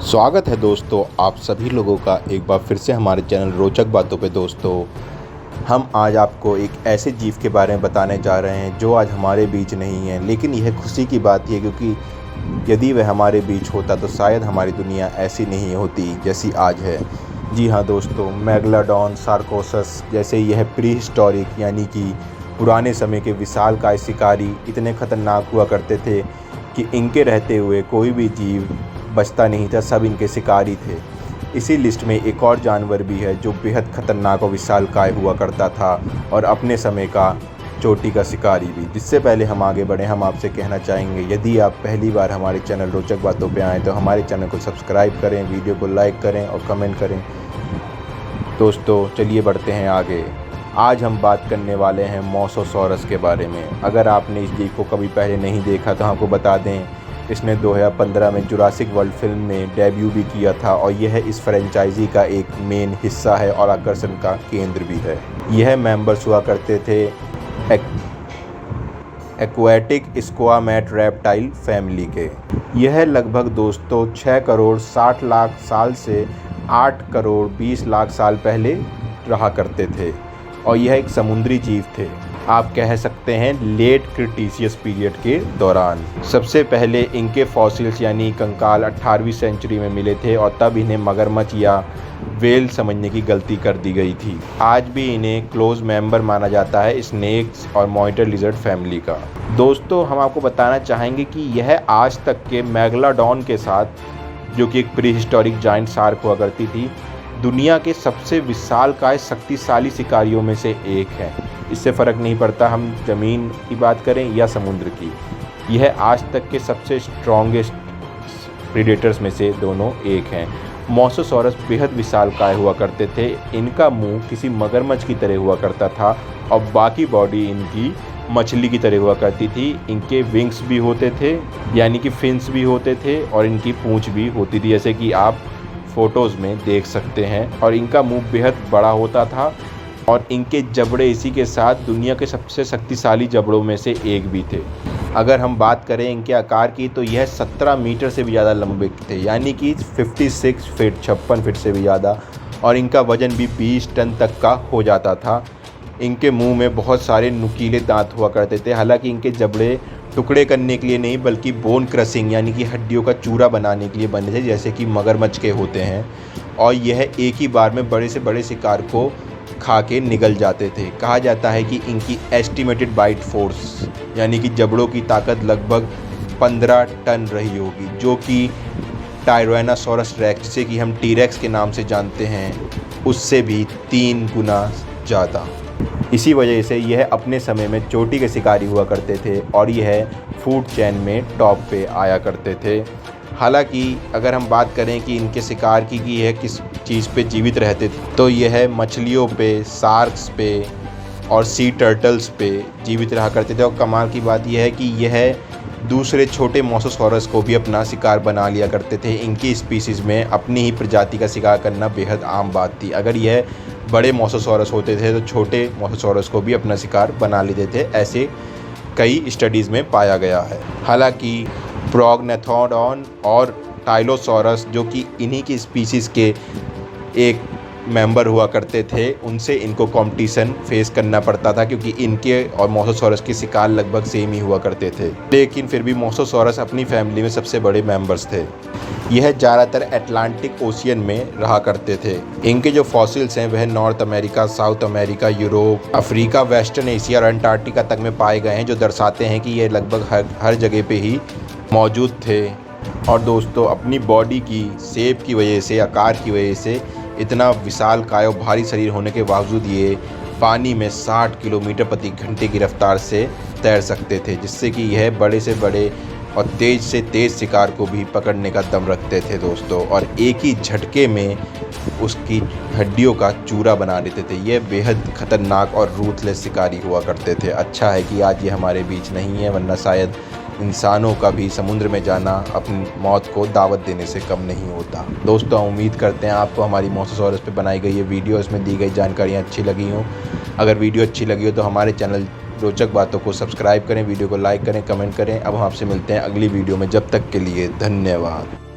स्वागत है दोस्तों आप सभी लोगों का एक बार फिर से हमारे चैनल रोचक बातों पे। दोस्तों हम आज आपको एक ऐसे जीव के बारे में बताने जा रहे हैं जो आज हमारे बीच नहीं है, लेकिन यह खुशी की बात है क्योंकि यदि वह हमारे बीच होता तो शायद हमारी दुनिया ऐसी नहीं होती जैसी आज है। जी हाँ दोस्तों, मेगलाडॉन सार्कोसस जैसे यह प्री हिस्टोरिक यानी कि पुराने समय के विशालकाय शिकारी इतने खतरनाक हुआ करते थे कि इनके रहते हुए कोई भी जीव बचता नहीं था, सब इनके शिकारी थे। इसी लिस्ट में एक और जानवर भी है जो बेहद खतरनाक और विशालकाय हुआ करता था और अपने समय का चोटी का शिकारी भी। जिससे पहले हम आगे बढ़ें, हम आपसे कहना चाहेंगे यदि आप पहली बार हमारे चैनल रोचक बातों पे आएँ तो हमारे चैनल को सब्सक्राइब करें, वीडियो को लाइक करें और कमेंट करें। दोस्तों चलिए बढ़ते हैं आगे। आज हम बात करने वाले हैं मोसोसॉरस के बारे में। अगर आपने इस जीव को कभी पहले नहीं देखा तो आपको बता दें, इसने 2015 में जुरासिक वर्ल्ड फिल्म में डेब्यू भी किया था और यह इस फ्रेंचाइजी का एक मेन हिस्सा है और आकर्षण का केंद्र भी है। यह मेंबर्स हुआ करते थे एक्वाटिक स्क्वामैट रेप्टाइल फैमिली के। यह लगभग दोस्तों 6 करोड़ 60 लाख साल से 8 करोड़ 20 लाख साल पहले रहा करते थे और यह एक समुद्री जीव थे। आप कह सकते हैं लेट क्रिटेशियस पीरियड के दौरान। सबसे पहले इनके फॉसिल्स यानी कंकाल 18वीं सेंचुरी में मिले थे और तब इन्हें मगरमच्छ या व्हेल समझने की गलती कर दी गई थी। आज भी इन्हें क्लोज मेंबर माना जाता है स्नेक्स और मॉनिटर लिजर्ड फैमिली का। दोस्तों हम आपको बताना चाहेंगे कि यह आज तक के मेगलाडॉन के साथ, जो कि एक प्री हिस्टोरिक जाइंट शार्क हुआ करती थी, दुनिया के सबसे विशालकाय शक्तिशाली शिकारियों में से एक है। इससे फ़र्क नहीं पड़ता हम ज़मीन की बात करें या समुद्र की। यह आज तक के सबसे स्ट्रॉन्गेस्ट प्रीडेटर्स में से दोनों एक हैं। मोसोसॉरस बेहद विशालकाय हुआ करते थे। इनका मुंह किसी मगरमच्छ की तरह हुआ करता था और बाकी बॉडी इनकी मछली की तरह हुआ करती थी। इनके विंग्स भी होते थे यानी कि फिन्स भी होते थे और इनकी पूँछ भी होती थी, जैसे कि आप फ़ोटोज़ में देख सकते हैं। और इनका मुंह बेहद बड़ा होता था और इनके जबड़े इसी के साथ दुनिया के सबसे शक्तिशाली जबड़ों में से एक भी थे। अगर हम बात करें इनके आकार की तो यह 17 मीटर से भी ज़्यादा लंबे थे, यानी कि 56 फीट 56 फीट से भी ज़्यादा, और इनका वज़न भी 20 टन तक का हो जाता था। इनके मुंह में बहुत सारे नुकीले दांत हुआ करते थे। हालांकि इनके जबड़े टुकड़े करने के लिए नहीं बल्कि बोन क्रशिंग यानी कि हड्डियों का चूरा बनाने के लिए बने थे, जैसे कि मगरमच्छ के होते हैं। और यह एक ही बार में बड़े से बड़े शिकार को खा के निगल जाते थे। कहा जाता है कि इनकी एस्टिमेटेड बाइट फोर्स यानी कि जबड़ों की ताकत लगभग 15 टन रही होगी, जो कि टायरानोसॉरस रेक्स, जिसे कि हम टी-रेक्स के नाम से जानते हैं, उससे भी 3 गुना ज़्यादा। इसी वजह से यह अपने समय में चोटी के शिकारी हुआ करते थे और यह फूड चेन में टॉप पे आया करते थे। हालांकि अगर हम बात करें कि इनके शिकार की कि यह किस चीज़ पे जीवित रहते थे, तो यह मछलियों पे, शार्क्स पे और सी टर्टल्स पे जीवित रहा करते थे। और कमाल की बात यह है कि यह दूसरे छोटे मोसोसॉरस को भी अपना शिकार बना लिया करते थे। इनकी स्पीसीज़ में अपनी ही प्रजाति का शिकार करना बेहद आम बात थी। अगर यह बड़े मोसोसॉरस होते थे तो छोटे मोसोसॉरस को भी अपना शिकार बना लेते थे। ऐसे कई स्टडीज़ में पाया गया है। हालांकि प्रोगनेथोडॉन और टाइलोसॉरस, जो कि इन्हीं की स्पीसीज़ के एक मेंबर हुआ करते थे, उनसे इनको कंपटीशन फेस करना पड़ता था क्योंकि इनके और मोसोसॉरस के शिकार लगभग सेम ही हुआ करते थे। लेकिन फिर भी मोसोसॉरस अपनी फैमिली में सबसे बड़े मेंबर्स थे। यह ज़्यादातर अटलांटिक ओशियन में रहा करते थे। इनके जो फॉसिल्स हैं वह north America, south America, Europe, Africa, western Asia और अंटार्कटिका तक में पाए गए हैं, जो दर्शाते हैं कि ये लगभग हर जगह पे ही मौजूद थे। और दोस्तों अपनी बॉडी की शेप की वजह से, आकार की वजह से इतना विशालकाय और भारी शरीर होने के बावजूद ये पानी में 60 किलोमीटर प्रति घंटे की रफ्तार से तैर सकते थे, जिससे कि यह बड़े से बड़े और तेज़ से तेज़ शिकार को भी पकड़ने का दम रखते थे दोस्तों। और एक ही झटके में उसकी हड्डियों का चूरा बना देते थे। ये बेहद खतरनाक और रूथलेस शिकारी हुआ करते थे। अच्छा है कि आज ये हमारे बीच नहीं है, वरना शायद इंसानों का भी समुद्र में जाना अपनी मौत को दावत देने से कम नहीं होता। दोस्तों उम्मीद करते हैं आपको हमारी मोसोसॉरस पे बनाई गई ये वीडियो, इसमें दी गई जानकारियाँ अच्छी लगी हों। अगर वीडियो अच्छी लगी हो तो हमारे चैनल रोचक बातों को सब्सक्राइब करें, वीडियो को लाइक करें, कमेंट करें। अब हम आपसे मिलते हैं अगली वीडियो में। जब तक के लिए धन्यवाद।